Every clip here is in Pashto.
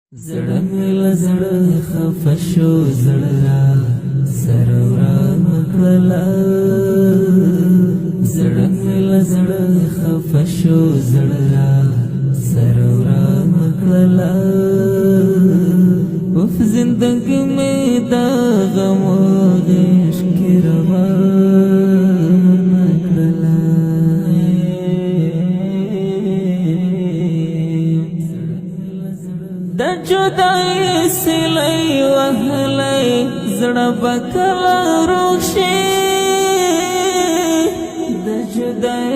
زړه مې له زړه خفه شو، زړه را سره ورانه کړله. زړه مې له زړه خفه شو، زړه را سره ورانه کړله. اوف زندګي مې دا غم و عشق کې روانه کړله. د جدای سلی وهلی زړه به کله روغ شي. د جدای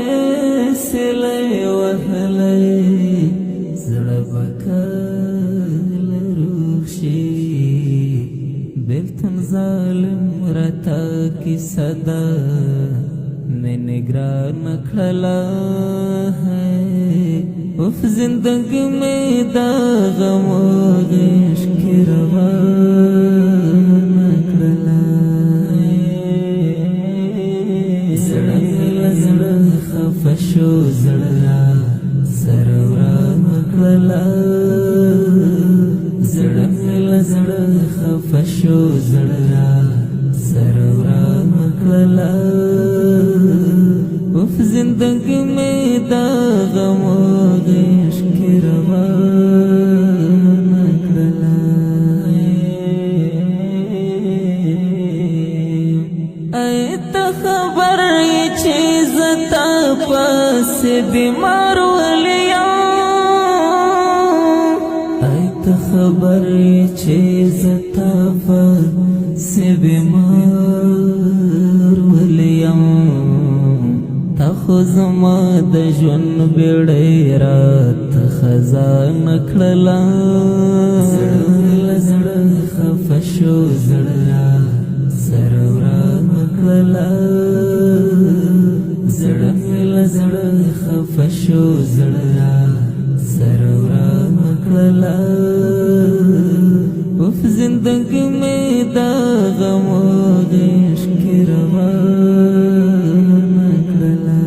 سلی وهلی زړه به کله روغ شي. بېلتون ظالم راته کیسه ده مینې ګرانه کړله. اوف زندگی میں دا غم و عشق کی روانه کړله. زړه مې له زړه خفه شو، زړه را سره ورانه کړله. زړه مې له زړه خفه شو، زړه را سره ورانه کړله. اوف زندگی میں دا غم و عشق کی روانه کړله. ای ته خبر یې چې زه تا پسې بیمار ولیم. ای ته خبر یې چې زه تا پسې بیمار ولیم. تا خو زما د ژوند بیړۍ راته خزانه کړله. زړه مې له زړه خفه شو، زړه را سره ورانه کړله. زړه مې له زړه خفه شو، زړه را سره ورانه کړله. اوف زندګي مې دا غم و عشق کې روانه کړله.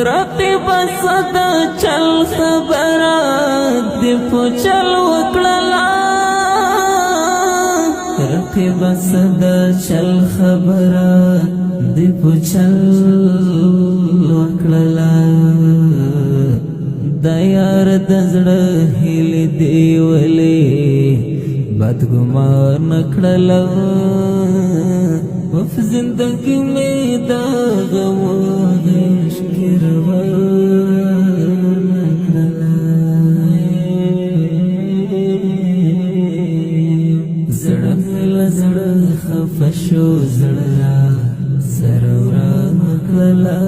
رقیب صدا چل خبره دی پوچل وکړله. رقیب صدا چل خبره دی پوچل وکړله. د یار د زړه هیلې دی ولې بدګمانه کړله. اوف زندګي مې دا غم و عشق کې روانه کړله. زړه مې له زړه خفه شو، زړه را سره ورانه کړله.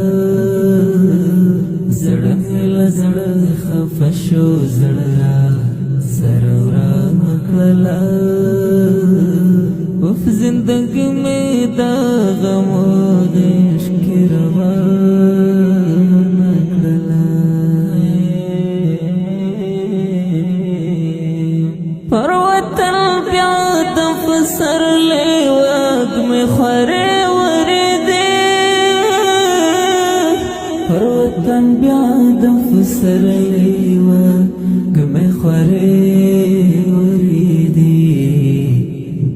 زړه مې له زړه خفه شو، زړه را سره ورانه کړله. اوف زندگی میں دا غم و عشق کی روانه کړله. پر وطن بیا د پسرلی وږمې خورې ورېدې. پر وطن بیا د پسرلی وږمې خورې ورېدې.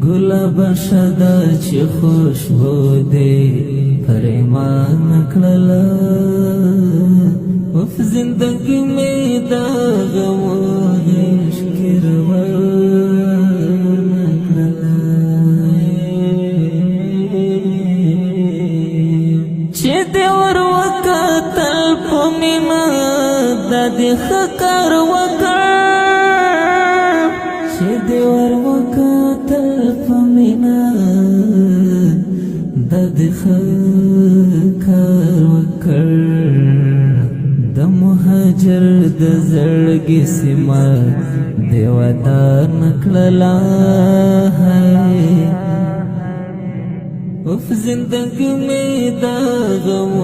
گلاب شدا چې خوشبو دې پریمانه کړله. اوف زندګي مې دا غم و عشق کې روانه کړله. چې دې ور وکتل په مینه دا دې ښه کار وکړ. چې دې ور وکتل په مینه دا دې ښه کار وکړ. د مهاجر د زړګي سیمه دې ودانه کړله. اوف زندګي مې دا غم و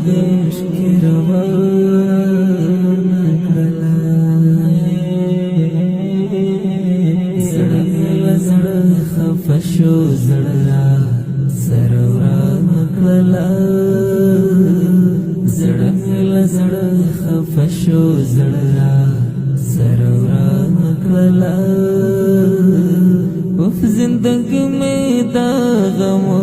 عشق کې روانه کړله. زړه مې له زړه خفه شو، زړه را سره ورانه کړله. زړه مې له زړه خفشو زړه سروران کړلا وف زندګي مې دا غمو